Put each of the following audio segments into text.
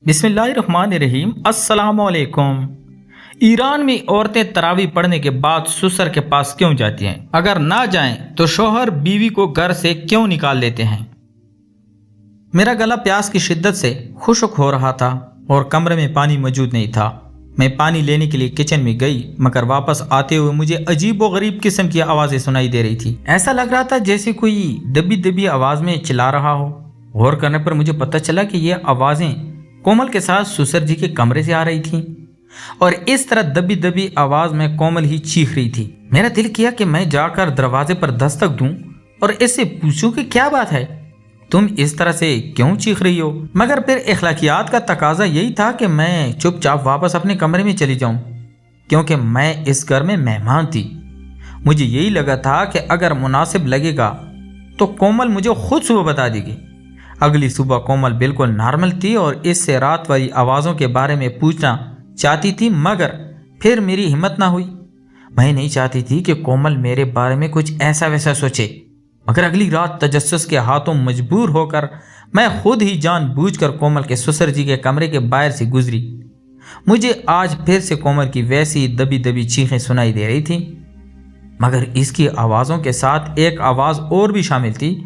بسم اللہ الرحمن الرحیم۔ السلام علیکم۔ ایران میں عورتیں تراویح پڑھنے کے بعد سسر کے پاس کیوں جاتی ہیں؟ اگر نہ جائیں تو شوہر بیوی کو گھر سے کیوں نکال لیتے ہیں؟ میرا گلا پیاس کی شدت سے خشک ہو رہا تھا اور کمرے میں پانی موجود نہیں تھا۔ میں پانی لینے کے لیے کچن میں گئی، مگر واپس آتے ہوئے مجھے عجیب و غریب قسم کی آوازیں سنائی دے رہی تھی۔ ایسا لگ رہا تھا جیسے کوئی دبی دبی آواز میں چلا رہا ہو۔ غور کرنے پر مجھے پتہ چلا کہ یہ آوازیں کومل کے ساتھ سسر جی کے کمرے سے آ رہی تھیں، اور اس طرح دبی دبی آواز میں کومل ہی چیخ رہی تھی۔ میرا دل کیا کہ میں جا کر دروازے پر دستک دوں اور اس سے پوچھوں کہ کیا بات ہے، تم اس طرح سے کیوں چیخ رہی ہو؟ مگر پھر اخلاقیات کا تقاضا یہی تھا کہ میں چپ چاپ واپس اپنے کمرے میں چلی جاؤں، کیونکہ میں اس گھر میں مہمان تھی۔ مجھے یہی لگا تھا کہ اگر مناسب لگے گا تو کومل مجھے خود صبح بتا دے گی۔ اگلی صبح کومل بالکل نارمل تھی اور اس سے رات والی آوازوں کے بارے میں پوچھنا چاہتی تھی، مگر پھر میری ہمت نہ ہوئی۔ میں نہیں چاہتی تھی کہ کومل میرے بارے میں کچھ ایسا ویسا سوچے، مگر اگلی رات تجسس کے ہاتھوں مجبور ہو کر میں خود ہی جان بوجھ کر کومل کے سسر جی کے کمرے کے باہر سے گزری۔ مجھے آج پھر سے کومل کی ویسی دبی دبی چیخیں سنائی دے رہی تھیں، مگر اس کی آوازوں کے ساتھ ایک آواز اور بھی شامل تھی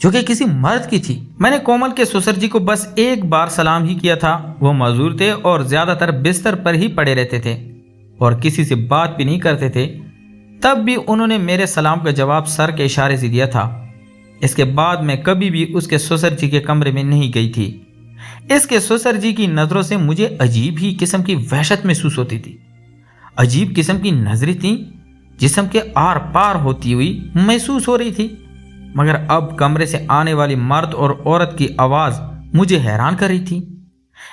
جو کہ کسی مرد کی تھی۔ میں نے کومل کے سسر جی کو بس ایک بار سلام ہی کیا تھا۔ وہ معذور تھے اور زیادہ تر بستر پر ہی پڑے رہتے تھے اور کسی سے بات بھی نہیں کرتے تھے، تب بھی انہوں نے میرے سلام کا جواب سر کے اشارے سے دیا تھا۔ اس کے بعد میں کبھی بھی اس کے سسر جی کے کمرے میں نہیں گئی تھی۔ اس کے سسر جی کی نظروں سے مجھے عجیب ہی قسم کی وحشت محسوس ہوتی تھی۔ عجیب قسم کی نظریں تھیں، جسم کے آر پار ہوتی ہوئی محسوس ہو رہی تھی، مگر اب کمرے سے آنے والی مرد اور عورت کی آواز مجھے حیران کر رہی تھی۔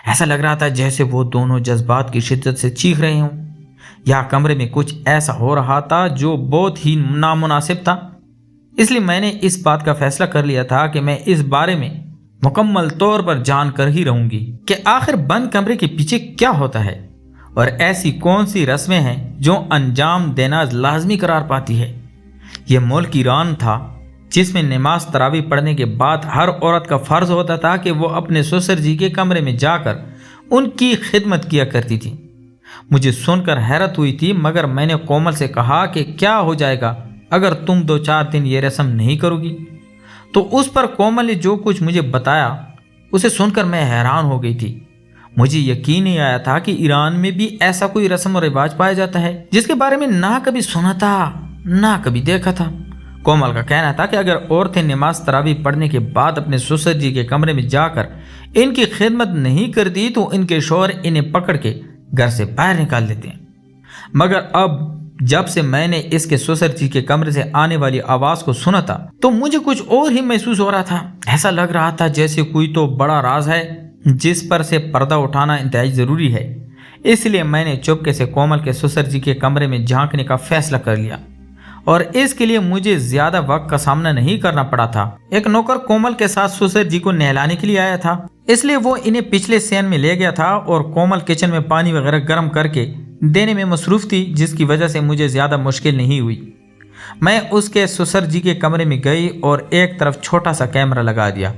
ایسا لگ رہا تھا جیسے وہ دونوں جذبات کی شدت سے چیخ رہے ہوں، یا کمرے میں کچھ ایسا ہو رہا تھا جو بہت ہی نامناسب تھا۔ اس لیے میں نے اس بات کا فیصلہ کر لیا تھا کہ میں اس بارے میں مکمل طور پر جان کر ہی رہوں گی کہ آخر بند کمرے کے پیچھے کیا ہوتا ہے، اور ایسی کون سی رسمیں ہیں جو انجام دینا لازمی قرار پاتی ہے۔ یہ ملک ایران تھا جس میں نماز تراویح پڑھنے کے بعد ہر عورت کا فرض ہوتا تھا کہ وہ اپنے سسر جی کے کمرے میں جا کر ان کی خدمت کیا کرتی تھی۔ مجھے سن کر حیرت ہوئی تھی، مگر میں نے کومل سے کہا کہ کیا ہو جائے گا اگر تم 2-4 دن یہ رسم نہیں کرو گی؟ تو اس پر کومل نے جو کچھ مجھے بتایا اسے سن کر میں حیران ہو گئی تھی۔ مجھے یقین نہیں آیا تھا کہ ایران میں بھی ایسا کوئی رسم و رواج پایا جاتا ہے جس کے بارے میں نہ کبھی سنا تھا نہ کبھی دیکھا تھا۔ کومل کا کہنا تھا کہ اگر عورتیں نماز تراویح پڑھنے کے بعد اپنے سسر جی کے کمرے میں جا کر ان کی خدمت نہیں کرتی تو ان کے شوہر انہیں پکڑ کے گھر سے باہر نکال دیتے ہیں۔ مگر اب جب سے میں نے اس کے سسر جی کے کمرے سے آنے والی آواز کو سنا تھا تو مجھے کچھ اور ہی محسوس ہو رہا تھا۔ ایسا لگ رہا تھا جیسے کوئی تو بڑا راز ہے جس پر سے پردہ اٹھانا انتہائی ضروری ہے۔ اس لیے میں نے چپکے سے کومل کے سسر جی کے کمرے میں جھانکنے کا فیصلہ کر لیا، اور اس کے لیے مجھے زیادہ وقت کا سامنا نہیں کرنا پڑا تھا۔ ایک نوکر کومل کے ساتھ سسر جی کو نہلانے کے لیے آیا تھا، اس لیے وہ انہیں پچھلے صحن میں لے گیا تھا، اور کومل کچن میں پانی وغیرہ گرم کر کے دینے میں مصروف تھی، جس کی وجہ سے مجھے زیادہ مشکل نہیں ہوئی۔ میں اس کے سسر جی کے کمرے میں گئی اور ایک طرف چھوٹا سا کیمرہ لگا دیا۔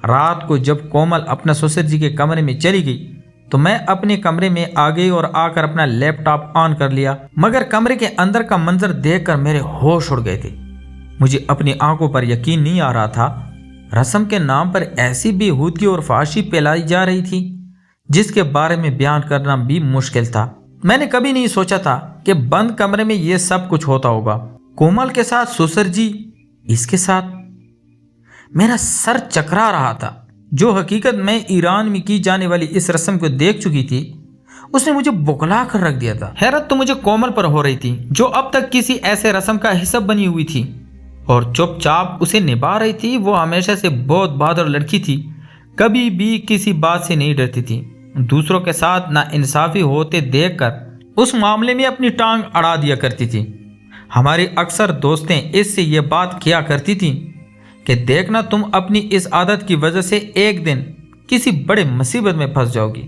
رات کو جب کومل اپنا سسر جی کے کمرے میں چلی گئی تو میں اپنے کمرے میں آ گئی اور آ کر اپنا لیپ ٹاپ آن کر لیا، مگر کمرے کے اندر کا منظر دیکھ کر میرے ہوش اڑ گئے تھے۔ مجھے اپنی آنکھوں پر یقین نہیں آ رہا تھا۔ رسم کے نام پر ایسی بے ہودگی اور فحاشی پھیلائی جا رہی تھی جس کے بارے میں بیان کرنا بھی مشکل تھا۔ میں نے کبھی نہیں سوچا تھا کہ بند کمرے میں یہ سب کچھ ہوتا ہوگا، کومل کے ساتھ سسر جی، اس کے ساتھ۔ میرا سر چکرا رہا تھا۔ جو حقیقت میں ایران میں کی جانے والی اس رسم کو دیکھ چکی تھی اس نے مجھے بغلا کر رکھ دیا تھا۔ حیرت تو مجھے کومل پر ہو رہی تھی جو اب تک کسی ایسے رسم کا حصہ بنی ہوئی تھی اور چپ چاپ اسے نبھا رہی تھی۔ وہ ہمیشہ سے بہت بہادر لڑکی تھی، کبھی بھی کسی بات سے نہیں ڈرتی تھی۔ دوسروں کے ساتھ ناانصافی ہوتے دیکھ کر اس معاملے میں اپنی ٹانگ اڑا دیا کرتی تھی۔ ہماری اکثر دوستیں اس سے یہ بات کیا کرتی تھیں کہ دیکھنا تم اپنی اس عادت کی وجہ سے ایک دن کسی بڑے مصیبت میں پھنس جاؤ گی،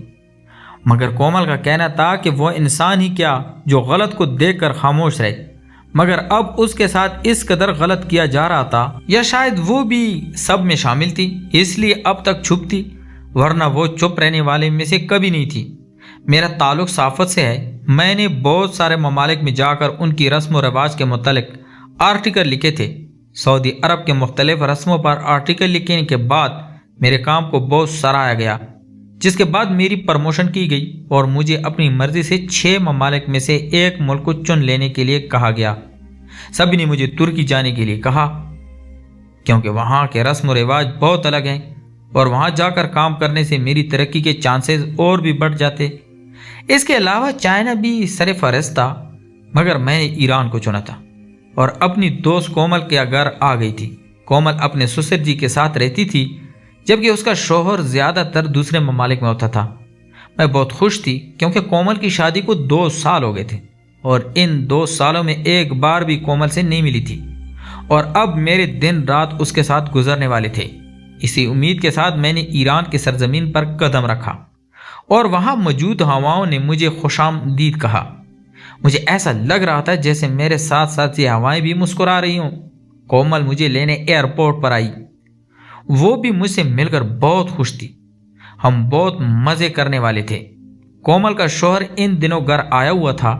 مگر کومل کا کہنا تھا کہ وہ انسان ہی کیا جو غلط کو دیکھ کر خاموش رہے، مگر اب اس کے ساتھ اس قدر غلط کیا جا رہا تھا، یا شاید وہ بھی سب میں شامل تھی اس لیے اب تک چھپ تھی۔ ورنہ وہ چپ رہنے والے میں سے کبھی نہیں تھی۔ میرا تعلق صحافت سے ہے۔ میں نے بہت سارے ممالک میں جا کر ان کی رسم و رواج کے متعلق آرٹیکل لکھے تھے۔ سعودی عرب کے مختلف رسموں پر آرٹیکل لکھنے کے بعد میرے کام کو بہت سراہا گیا، جس کے بعد میری پروموشن کی گئی اور مجھے اپنی مرضی سے 6 ممالک میں سے ایک ملک کو چن لینے کے لیے کہا گیا۔ سبھی نے مجھے ترکی جانے کے لیے کہا، کیونکہ وہاں کے رسم و رواج بہت الگ ہیں اور وہاں جا کر کام کرنے سے میری ترقی کے چانسز اور بھی بڑھ جاتے۔ اس کے علاوہ چائنا بھی سر فہرست تھا، مگر میں نے ایران کو چنا تھا اور اپنی دوست کومل کے گھر آ گئی تھی۔ کومل اپنے سسر جی کے ساتھ رہتی تھی، جبکہ اس کا شوہر زیادہ تر دوسرے ممالک میں ہوتا تھا۔ میں بہت خوش تھی کیونکہ کومل کی شادی کو 2 سال ہو گئے تھے اور ان 2 سالوں میں ایک بار بھی کومل سے نہیں ملی تھی، اور اب میرے دن رات اس کے ساتھ گزرنے والے تھے۔ اسی امید کے ساتھ میں نے ایران کی سرزمین پر قدم رکھا اور وہاں موجود ہواؤں نے مجھے خوش آمدید کہا۔ مجھے ایسا لگ رہا تھا جیسے میرے ساتھ ساتھ یہ ہوائیں بھی مسکرا رہی ہوں۔ کومل مجھے لینے ایئرپورٹ پر آئی۔ وہ بھی مجھ سے مل کر بہت خوش تھی۔ ہم بہت مزے کرنے والے تھے۔ کومل کا شوہر ان دنوں گھر آیا ہوا تھا،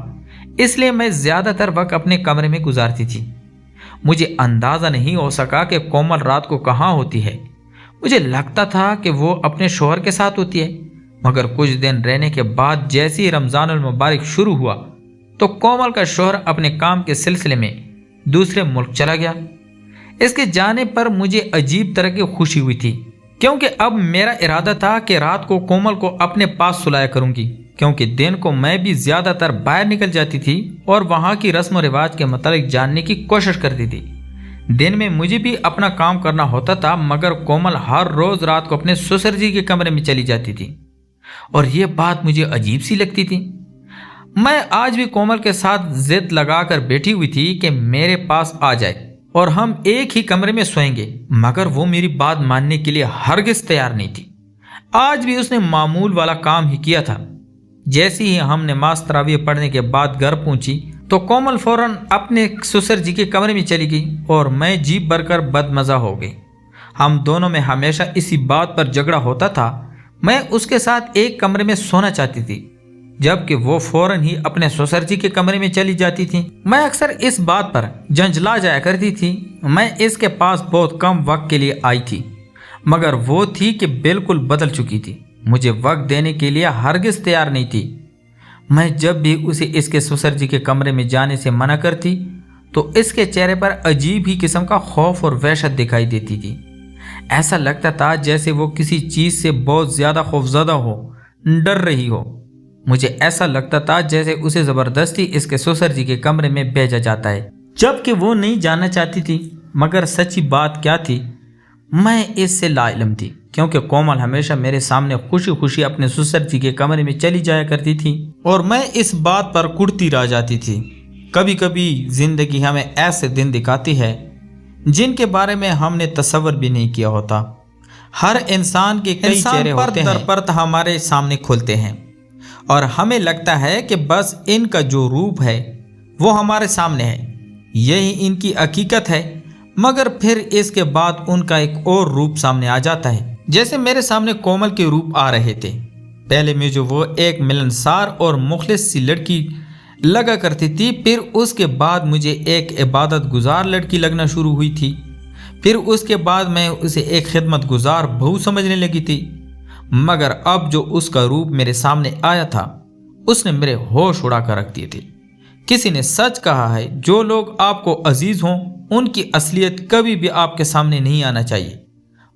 اس لیے میں زیادہ تر وقت اپنے کمرے میں گزارتی تھی۔ مجھے اندازہ نہیں ہو سکا کہ کومل رات کو کہاں ہوتی ہے۔ مجھے لگتا تھا کہ وہ اپنے شوہر کے ساتھ ہوتی ہے، مگر کچھ دن رہنے کے بعد جیسے ہی رمضان المبارک شروع ہوا تو کومل کا شوہر اپنے کام کے سلسلے میں دوسرے ملک چلا گیا۔ اس کے جانے پر مجھے عجیب طرح کی خوشی ہوئی تھی، کیونکہ اب میرا ارادہ تھا کہ رات کو کومل کو اپنے پاس سلایا کروں گی، کیونکہ دن کو میں بھی زیادہ تر باہر نکل جاتی تھی اور وہاں کی رسم و رواج کے متعلق جاننے کی کوشش کرتی تھی۔ دن میں مجھے بھی اپنا کام کرنا ہوتا تھا، مگر کومل ہر روز رات کو اپنے سسر جی کے کمرے میں چلی جاتی تھی اور یہ بات مجھے عجیب سی لگتی تھی۔ میں آج بھی کومل کے ساتھ ضد لگا کر بیٹھی ہوئی تھی کہ میرے پاس آ جائے اور ہم ایک ہی کمرے میں سوئیں گے، مگر وہ میری بات ماننے کے لیے ہرگز تیار نہیں تھی۔ آج بھی اس نے معمول والا کام ہی کیا تھا۔ جیسے ہی ہم نماز تراویح پڑھنے کے بعد گھر پہنچی تو کومل فوراً اپنے سسر جی کے کمرے میں چلی گئی اور میں جیپ بھر کر بدمزہ ہو گئی۔ ہم دونوں میں ہمیشہ اسی بات پر جھگڑا ہوتا تھا۔ میں اس کے ساتھ ایک کمرے میں سونا چاہتی تھی، جبکہ وہ فوراً ہی اپنے سسر جی کے کمرے میں چلی جاتی تھی۔ میں اکثر اس بات پر جھنجھلا جایا کرتی تھی۔ میں اس کے پاس بہت کم وقت کے لیے آئی تھی، مگر وہ تھی کہ بالکل بدل چکی تھی، مجھے وقت دینے کے لیے ہرگز تیار نہیں تھی۔ میں جب بھی اسے اس کے سسر جی کے کمرے میں جانے سے منع کرتی تو اس کے چہرے پر عجیب ہی قسم کا خوف اور وحشت دکھائی دیتی تھی۔ ایسا لگتا تھا جیسے وہ کسی چیز سے بہت زیادہ خوفزدہ ہو، ڈر رہی ہو۔ مجھے ایسا لگتا تھا جیسے اسے زبردستی اس کے سسر جی کے کمرے میں بھیجا جاتا ہے، جبکہ وہ نہیں جاننا چاہتی تھی۔ مگر سچی بات کیا تھی، میں اس سے لا علم تھی، کیونکہ کومل ہمیشہ میرے سامنے خوشی خوشی اپنے سسر جی کے کمرے میں چلی جایا کرتی تھی اور میں اس بات پر کڑتی رہ جاتی تھی۔ کبھی کبھی زندگی ہمیں ایسے دن دکھاتی ہے جن کے بارے میں ہم نے تصور بھی نہیں کیا ہوتا۔ ہر انسان کے کئی چہرے ہوتے ہیں، پرت ہمارے سامنے کھلتے ہیں اور ہمیں لگتا ہے کہ بس ان کا جو روپ ہے وہ ہمارے سامنے ہے، یہی ان کی حقیقت ہے، مگر پھر اس کے بعد ان کا ایک اور روپ سامنے آ جاتا ہے۔ جیسے میرے سامنے کومل کے روپ آ رہے تھے۔ پہلے میں جو وہ ایک ملنسار اور مخلص سی لڑکی لگا کرتی تھی، پھر اس کے بعد مجھے ایک عبادت گزار لڑکی لگنا شروع ہوئی تھی، پھر اس کے بعد میں اسے ایک خدمت گزار بہو سمجھنے لگی تھی۔ مگر اب جو اس کا روپ میرے سامنے آیا تھا اس نے میرے ہوش اڑا کر رکھ دیے تھے۔ کسی نے سچ کہا ہے، جو لوگ آپ کو عزیز ہوں ان کی اصلیت کبھی بھی آپ کے سامنے نہیں آنا چاہیے،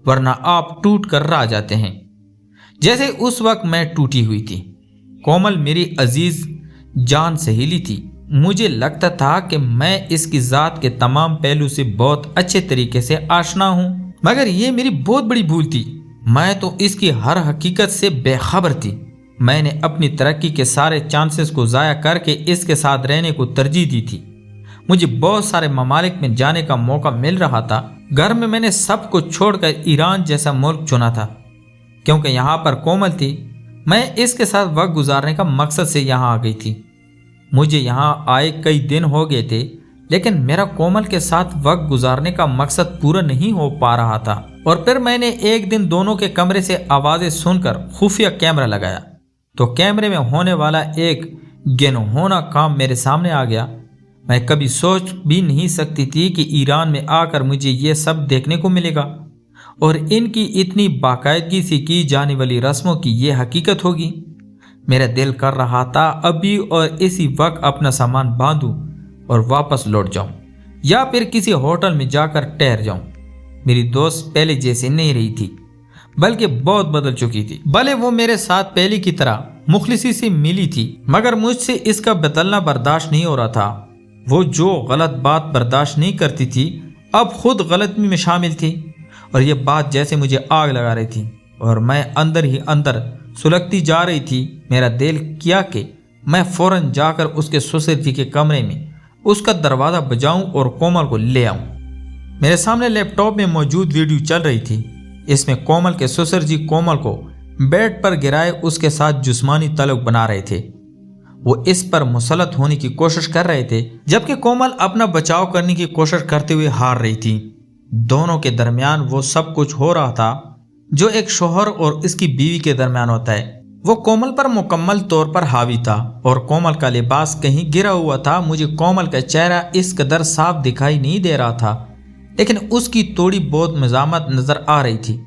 ورنہ آپ ٹوٹ کر رہ جاتے ہیں، جیسے اس وقت میں ٹوٹی ہوئی تھی۔ کومل میری عزیز جان سہیلی تھی۔ مجھے لگتا تھا کہ میں اس کی ذات کے تمام پہلو سے بہت اچھے طریقے سے آشنا ہوں، مگر یہ میری بہت بڑی بھول تھی۔ میں تو اس کی ہر حقیقت سے بے خبر تھی۔ میں نے اپنی ترقی کے سارے چانسز کو ضائع کر کے اس کے ساتھ رہنے کو ترجیح دی تھی۔ مجھے بہت سارے ممالک میں جانے کا موقع مل رہا تھا۔ گھر میں نے سب کو چھوڑ کر ایران جیسا ملک چنا تھا، کیونکہ یہاں پر کومل تھی۔ میں اس کے ساتھ وقت گزارنے کا مقصد سے یہاں آ گئی تھی۔ مجھے یہاں آئے کئی دن ہو گئے تھے، لیکن میرا کومل کے ساتھ وقت گزارنے کا مقصد پورا نہیں ہو پا رہا تھا۔ اور پھر میں نے ایک دن دونوں کے کمرے سے آوازیں سن کر خفیہ کیمرہ لگایا تو کیمرے میں ہونے والا ایک گنہونا کام میرے سامنے آ گیا۔ میں کبھی سوچ بھی نہیں سکتی تھی کہ ایران میں آ کر مجھے یہ سب دیکھنے کو ملے گا اور ان کی اتنی باقاعدگی سے کی جانے والی رسموں کی یہ حقیقت ہوگی۔ میرا دل کر رہا تھا ابھی اور اسی وقت اپنا سامان باندھوں اور واپس لوٹ جاؤں یا پھر کسی ہوٹل میں جا کر ٹھہر جاؤں۔ میری دوست پہلے جیسے نہیں رہی تھی بلکہ بہت بدل چکی تھی۔ بھلے وہ میرے ساتھ پہلے کی طرح مخلصی سے ملی تھی مگر مجھ سے اس کا بدلنا برداشت نہیں ہو رہا تھا۔ وہ جو غلط بات برداشت نہیں کرتی تھی اب خود غلطی میں شامل تھی اور یہ بات جیسے مجھے آگ لگا رہی تھی اور میں اندر ہی اندر سلگتی جا رہی تھی۔ میرا دل کیا کہ میں فوراً جا کر اس کے سسر جی کے کمرے میں اس کا دروازہ بجاؤں اور کومل کو لے آؤں۔ میرے سامنے لیپ ٹاپ میں موجود ویڈیو چل رہی تھی۔ اس میں کومل کے سسر جی کومل کو بیڈ پر گرائے اس کے ساتھ جسمانی تعلق بنا رہے تھے۔ وہ اس پر مسلط ہونے کی کوشش کر رہے تھے جبکہ کومل اپنا بچاؤ کرنے کی کوشش کرتے ہوئے ہار رہی تھی۔ دونوں کے درمیان وہ سب کچھ ہو رہا تھا جو ایک شوہر اور اس کی بیوی کے درمیان ہوتا ہے۔ وہ کومل پر مکمل طور پر حاوی تھا اور کومل کا لباس کہیں گرا ہوا تھا۔ مجھے کومل کا چہرہ اس قدر صاف دکھائی نہیں دے رہا تھا لیکن اس کی تھوڑی بہت مزاحمت نظر آ رہی تھی۔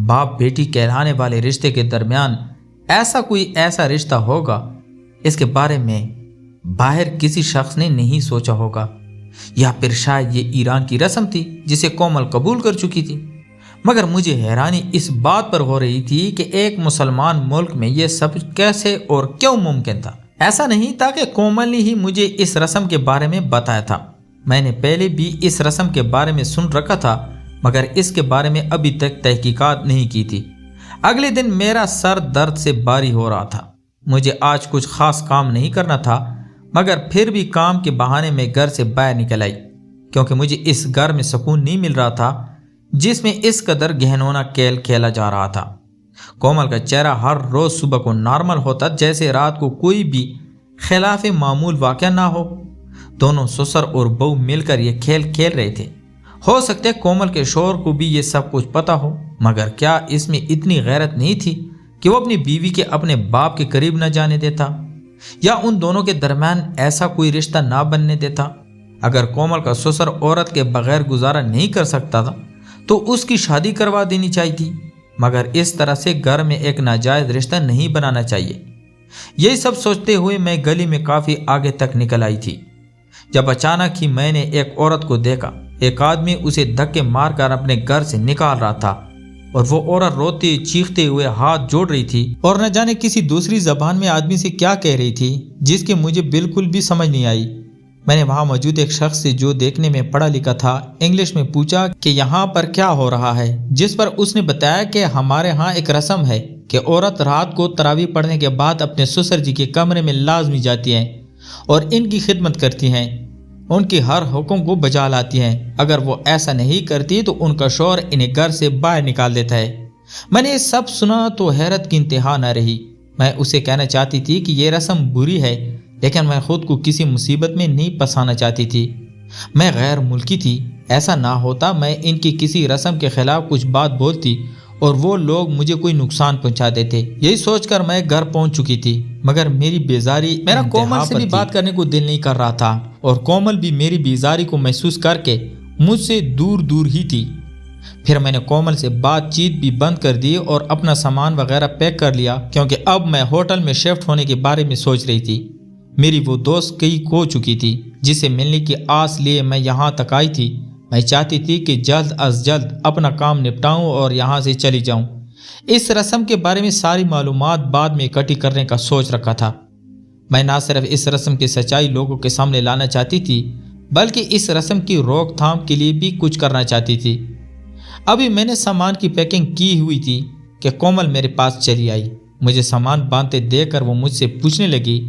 باپ بیٹی کہلانے والے رشتے کے درمیان ایسا رشتہ ہوگا اس کے بارے میں باہر کسی شخص نے نہیں سوچا ہوگا، یا پھر شاید یہ ایران کی رسم تھی جسے کومل قبول کر چکی تھی۔ مگر مجھے حیرانی اس بات پر ہو رہی تھی کہ ایک مسلمان ملک میں یہ سب کیسے اور کیوں ممکن تھا۔ ایسا نہیں تھا کہ کومل نے ہی مجھے اس رسم کے بارے میں بتایا تھا، میں نے پہلے بھی اس رسم کے بارے میں سن رکھا تھا مگر اس کے بارے میں ابھی تک تحقیقات نہیں کی تھی۔ اگلے دن میرا سر درد سے باری ہو رہا تھا۔ مجھے آج کچھ خاص کام نہیں کرنا تھا مگر پھر بھی کام کے بہانے میں گھر سے باہر نکل آئی کیونکہ مجھے اس گھر میں سکون نہیں مل رہا تھا جس میں اس قدر گہنونا کھیل کھیلا جا رہا تھا۔ کومل کا چہرہ ہر روز صبح کو نارمل ہوتا جیسے رات کو کوئی بھی خلاف معمول واقعہ نہ ہو۔ دونوں سسر اور بہو مل کر یہ کھیل کھیل رہے تھے۔ ہو سکتا ہے کومل کے شوہر کو بھی یہ سب کچھ پتا ہو مگر کیا اس میں اتنی غیرت نہیں تھی کہ وہ اپنی بیوی کے اپنے باپ کے قریب نہ جانے دیتا یا ان دونوں کے درمیان ایسا کوئی رشتہ نہ بننے دیتا؟ اگر کومل کا سسر عورت کے بغیر گزارا نہیں کر سکتا تھا تو اس کی شادی کروا دینی چاہیے تھی مگر اس طرح سے گھر میں ایک ناجائز رشتہ نہیں بنانا چاہیے۔ یہی سب سوچتے ہوئے میں گلی میں کافی آگے تک نکل آئی تھی جب اچانک ہی میں نے ایک عورت کو دیکھا۔ ایک آدمی اسے دھکے مار کر اپنے گھر سے نکال رہا تھا اور وہ عورت روتے چیختے ہوئے ہاتھ جوڑ رہی تھی اور نہ جانے کسی دوسری زبان میں آدمی سے کیا کہہ رہی تھی جس کی مجھے بالکل بھی سمجھ نہیں آئی۔ میں نے وہاں موجود ایک شخص سے جو دیکھنے میں پڑھا لکھا تھا انگلش میں پوچھا کہ یہاں پر کیا ہو رہا ہے، جس پر اس نے بتایا کہ ہمارے ہاں ایک رسم ہے کہ عورت رات کو تراویح پڑھنے کے بعد اپنے سسر جی کے کمرے میں لازمی جاتی ہیں اور ان کی خدمت کرتی ہیں، ان کی ہر حکم کو بجا لاتی ہیں۔ اگر وہ ایسا نہیں کرتی تو ان کا شوہر انہیں گھر سے باہر نکال دیتا ہے۔ میں نے یہ سب سنا تو حیرت کی انتہا نہ رہی۔ میں اسے کہنا چاہتی تھی کہ یہ رسم بری ہے لیکن میں خود کو کسی مصیبت میں نہیں پھنسانا چاہتی تھی۔ میں غیر ملکی تھی، ایسا نہ ہوتا میں ان کی کسی رسم کے خلاف کچھ بات بولتی اور وہ لوگ مجھے کوئی نقصان پہنچا دیتے۔ یہی سوچ کر میں گھر پہنچ چکی تھی مگر میری بیزاری میرا کومل سے بھی بات کرنے کو دل نہیں کر رہا تھا اور کومل بھی میری بیزاری کو محسوس کر کے مجھ سے دور دور ہی تھی۔ پھر میں نے کومل سے بات چیت بھی بند کر دی اور اپنا سامان وغیرہ پیک کر لیا کیونکہ اب میں ہوٹل میں شفٹ ہونے کے بارے میں سوچ رہی تھی۔ میری وہ دوست کئی کھو چکی تھی جسے ملنے کی آس لیے میں یہاں تک آئی تھی۔ میں چاہتی تھی کہ جلد از جلد اپنا کام نپٹاؤں اور یہاں سے چلی جاؤں۔ اس رسم کے بارے میں ساری معلومات بعد میں اکٹھی کرنے کا سوچ رکھا تھا۔ میں نہ صرف اس رسم کی سچائی لوگوں کے سامنے لانا چاہتی تھی بلکہ اس رسم کی روک تھام کے لیے بھی کچھ کرنا چاہتی تھی۔ ابھی میں نے سامان کی پیکنگ کی ہوئی تھی کہ کومل میرے پاس چلی آئی۔ مجھے سامان باندھتے دیکھ کر وہ مجھ سے پوچھنے لگی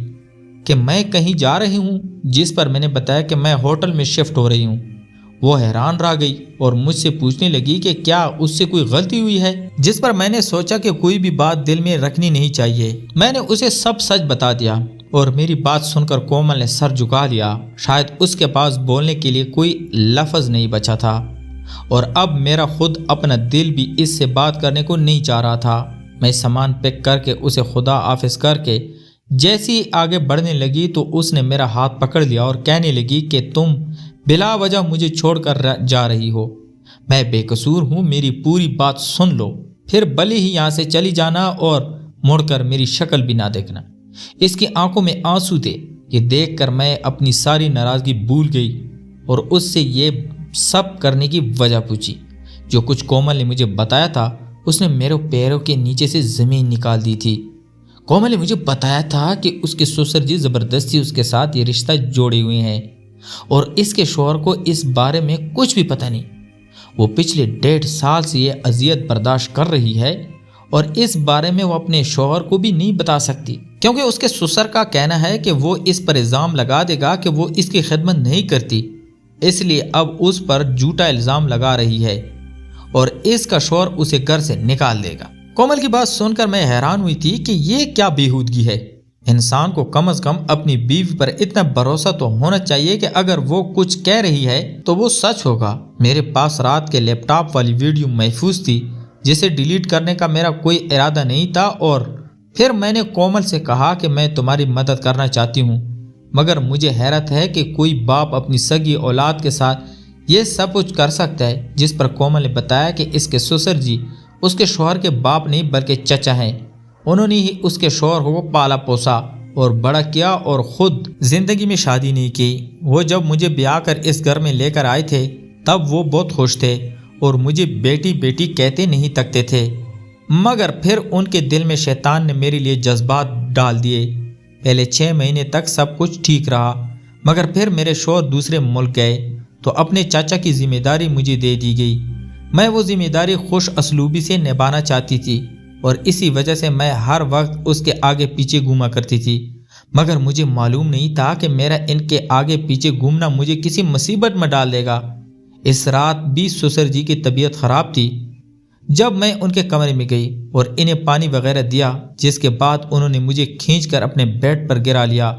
کہ میں کہیں جا رہی ہوں، جس پر میں نے بتایا کہ میں ہوٹل میں شفٹ ہو رہی ہوں۔ وہ حیران رہ گئی اور مجھ سے پوچھنے لگی کہ کیا اس سے کوئی غلطی ہوئی ہے، جس پر میں نے سوچا کہ کوئی بھی بات دل میں رکھنی نہیں چاہیے۔ میں نے اسے سب سچ بتا دیا۔ اور میری بات سن کر کومل نے سر جھکا لیا۔ شاید اس کے پاس بولنے کے لیے کوئی لفظ نہیں بچا تھا، اور اب میرا خود اپنا دل بھی اس سے بات کرنے کو نہیں چاہ رہا تھا۔ میں سامان پیک کر کے اسے خدا حافظ کر کے جیسی آگے بڑھنے لگی تو اس نے میرا ہاتھ پکڑ لیا اور کہنے لگی کہ تم بلا وجہ مجھے چھوڑ کر جا رہی ہو، میں بے قصور ہوں، میری پوری بات سن لو، پھر بھلے ہی یہاں سے چلی جانا اور مڑ کر میری شکل بھی نہ دیکھنا۔ اس کی آنکھوں میں آنسو تھے۔ یہ دیکھ کر میں اپنی ساری ناراضگی بھول گئی اور اس سے یہ سب کرنے کی وجہ پوچھی۔ جو کچھ کومل نے مجھے بتایا تھا اس نے میرے پیروں کے نیچے سے زمین نکال دی تھی۔ کومل نے مجھے بتایا تھا کہ اس کے سسر جی زبردستی اس کے ساتھ یہ رشتہ جوڑے ہوئے ہیں اور اس کے شوہر کو اس بارے میں کچھ بھی پتہ نہیں۔ وہ پچھلے 1.5 سال سے یہ اذیت برداشت کر رہی ہے اور اس بارے میں وہ اپنے شوہر کو بھی نہیں بتا سکتی، کیونکہ اس کے سسر کا کہنا ہے کہ وہ اس پر الزام لگا دے گا کہ وہ اس کی خدمت نہیں کرتی، اس لیے اب اس پر جھوٹا الزام لگا رہی ہے اور اس کا شوہر اسے گھر سے نکال دے گا۔ کومل کی بات سن کر میں حیران ہوئی تھی کہ یہ کیا بےہودگی ہے۔ انسان کو کم از کم اپنی بیوی پر اتنا بھروسہ تو ہونا چاہیے کہ اگر وہ کچھ کہہ رہی ہے تو وہ سچ ہوگا۔ میرے پاس رات کے لیپ ٹاپ والی ویڈیو محفوظ تھی جسے ڈیلیٹ کرنے کا میرا کوئی ارادہ نہیں تھا، اور پھر میں نے کومل سے کہا کہ میں تمہاری مدد کرنا چاہتی ہوں، مگر مجھے حیرت ہے کہ کوئی باپ اپنی سگی اولاد کے ساتھ یہ سب کچھ کر سکتا ہے۔ جس پر کومل نے بتایا کہ اس کے سسر جی اس کے شوہر کے باپ نہیں بلکہ چچا ہیں، انہوں نے ہی اس کے شوہر کو پالا پوسا اور بڑا کیا اور خود زندگی میں شادی نہیں کی۔ وہ جب مجھے بیاہ کر اس گھر میں لے کر آئے تھے تب وہ بہت خوش تھے اور مجھے بیٹی بیٹی کہتے نہیں تکتے تھے، مگر پھر ان کے دل میں شیطان نے میرے لیے جذبات ڈال دیے۔ پہلے 6 مہینے تک سب کچھ ٹھیک رہا، مگر پھر میرے شوہر دوسرے ملک گئے تو اپنے چاچا کی ذمہ داری مجھے دے دی گئی۔ میں وہ ذمہ داری خوش اسلوبی سے نبھانا چاہتی تھی اور اسی وجہ سے میں ہر وقت اس کے آگے پیچھے گھوما کرتی تھی، مگر مجھے معلوم نہیں تھا کہ میرا ان کے آگے پیچھے گھومنا مجھے کسی مصیبت میں ڈال دے گا۔ اس رات بھی سسر جی کی طبیعت خراب تھی۔ جب میں ان کے کمرے میں گئی اور انہیں پانی وغیرہ دیا، جس کے بعد انہوں نے مجھے کھینچ کر اپنے بیڈ پر گرا لیا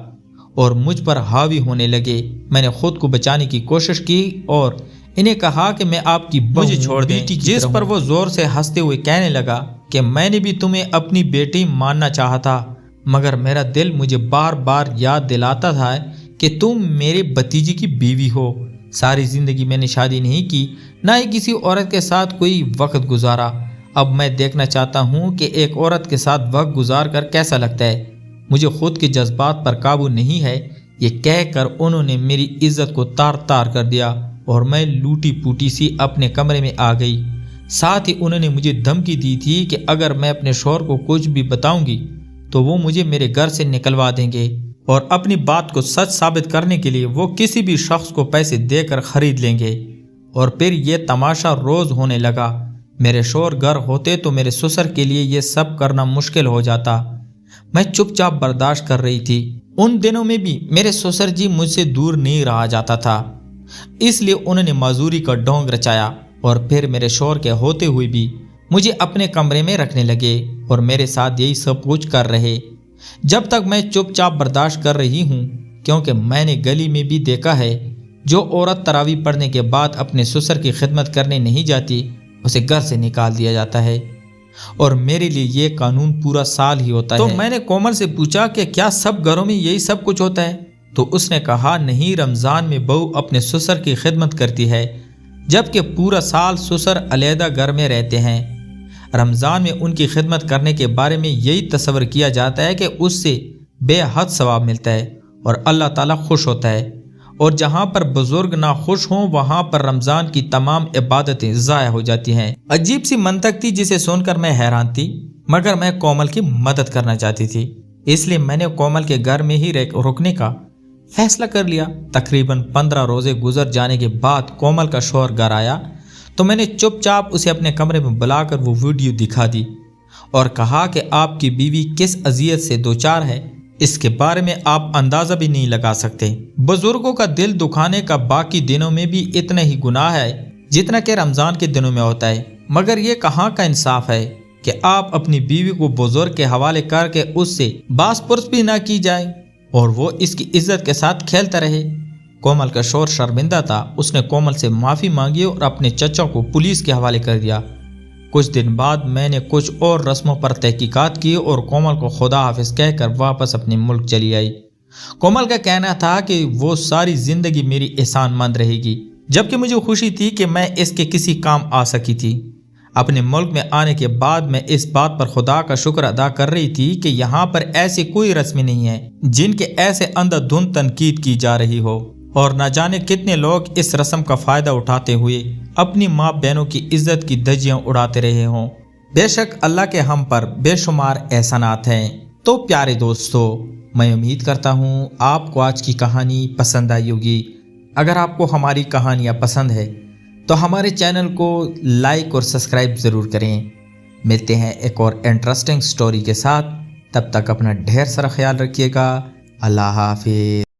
اور مجھ پر حاوی ہونے لگے۔ میں نے خود کو بچانے کی کوشش کی اور انہیں کہا کہ میں آپ کی مجھے چھوڑ دیں، جس پر وہ زور سے ہنستے ہوئے کہنے لگا کہ میں نے بھی تمہیں اپنی بیٹی ماننا چاہا تھا، مگر میرا دل مجھے بار بار یاد دلاتا تھا کہ تم میرے بھتیجے کی بیوی ہو۔ ساری زندگی میں نے شادی نہیں کی، نہ ہی کسی عورت کے ساتھ کوئی وقت گزارا۔ اب میں دیکھنا چاہتا ہوں کہ ایک عورت کے ساتھ وقت گزار کر کیسا لگتا ہے۔ مجھے خود کے جذبات پر قابو نہیں ہے۔ یہ کہہ کر انہوں نے میری عزت کو تار تار کر دیا اور میں لوٹی پوٹی سی اپنے کمرے میں آ گئی۔ ساتھ ہی انہوں نے مجھے دھمکی دی تھی کہ اگر میں اپنے شوہر کو کچھ بھی بتاؤں گی تو وہ مجھے میرے گھر سے نکلوا دیں گے، اور اپنی بات کو سچ ثابت کرنے کے لیے وہ کسی بھی شخص کو پیسے دے کر خرید لیں گے۔ اور پھر یہ تماشا روز ہونے لگا۔ میرے شوہر گھر ہوتے تو میرے سسر کے لیے یہ سب کرنا مشکل ہو جاتا۔ میں چپ چاپ برداشت کر رہی تھی۔ ان دنوں میں بھی میرے سسر جی مجھ سے دور نہیں رہا جاتا تھا، اس لیے انہوں نے معذوری کا ڈھونگ رچایا، اور پھر میرے شوہر کے ہوتے ہوئے بھی مجھے اپنے کمرے میں رکھنے لگے اور میرے ساتھ یہی سب کچھ کر رہے، جب تک میں چپ چاپ برداشت کر رہی ہوں، کیونکہ میں نے گلی میں بھی دیکھا ہے جو عورت تراویح پڑھنے کے بعد اپنے سسر کی خدمت کرنے نہیں جاتی اسے گھر سے نکال دیا جاتا ہے، اور میرے لیے یہ قانون پورا سال ہی ہوتا ہے۔ تو میں نے کومل سے پوچھا کہ کیا سب گھروں میں یہی سب کچھ ہوتا ہے؟ تو اس نے کہا نہیں، رمضان میں بہو اپنے سسر کی خدمت کرتی ہے، جبکہ پورا سال سسر علیحدہ گھر میں رہتے ہیں۔ رمضان میں ان کی خدمت کرنے کے بارے میں یہی تصور کیا جاتا ہے کہ اس سے بے حد ثواب ملتا ہے اور اللہ تعالیٰ خوش ہوتا ہے، اور جہاں پر بزرگ نہ خوش ہوں وہاں پر رمضان کی تمام عبادتیں ضائع ہو جاتی ہیں۔ عجیب سی منطق تھی جسے سن کر میں حیران تھی، مگر میں کومل کی مدد کرنا چاہتی تھی، اس لیے میں نے کومل کے گھر میں ہی رکنے کا فیصلہ کر لیا۔ تقریباً 15 روزے گزر جانے کے بعد کومل کا شوہر گھر آیا تو میں نے چپ چاپ اسے اپنے کمرے میں بلا کر وہ ویڈیو دکھا دی اور کہا کہ آپ کی بیوی کس اذیت سے دوچار ہے اس کے بارے میں آپ اندازہ بھی نہیں لگا سکتے۔ بزرگوں کا دل دکھانے کا باقی دنوں میں بھی اتنا ہی گناہ ہے جتنا کہ رمضان کے دنوں میں ہوتا ہے، مگر یہ کہاں کا انصاف ہے کہ آپ اپنی بیوی کو بزرگ کے حوالے کر کے اس سے باس پرس بھی نہ کی جائے۔ اور وہ اس کی عزت کے ساتھ کھیلتا رہے۔ کومل کا شوہر شرمندہ تھا۔ اس نے کومل سے معافی مانگی اور اپنے چچا کو پولیس کے حوالے کر دیا۔ کچھ دن بعد میں نے کچھ اور رسموں پر تحقیقات کی اور کومل کو خدا حافظ کہہ کر واپس اپنے ملک چلی آئی۔ کومل کا کہنا تھا کہ وہ ساری زندگی میری احسان مند رہے گی، جبکہ مجھے خوشی تھی کہ میں اس کے کسی کام آ سکی تھی۔ اپنے ملک میں آنے کے بعد میں اس بات پر خدا کا شکر ادا کر رہی تھی کہ یہاں پر ایسی کوئی رسمیں نہیں ہیں جن کے ایسے اندھا دھند تنقید کی جا رہی ہو، اور نہ جانے کتنے لوگ اس رسم کا فائدہ اٹھاتے ہوئے اپنی ماں بہنوں کی عزت کی دھجیاں اڑاتے رہے ہوں۔ بے شک اللہ کے ہم پر بے شمار احسانات ہیں۔ تو پیارے دوستو، میں امید کرتا ہوں آپ کو آج کی کہانی پسند آئی ہوگی۔ اگر آپ کو ہماری کہانیاں پسند ہے تو ہمارے چینل کو لائک اور سبسکرائب ضرور کریں۔ ملتے ہیں ایک اور انٹرسٹنگ سٹوری کے ساتھ، تب تک اپنا ڈھیر سارا خیال رکھیے گا۔ اللہ حافظ۔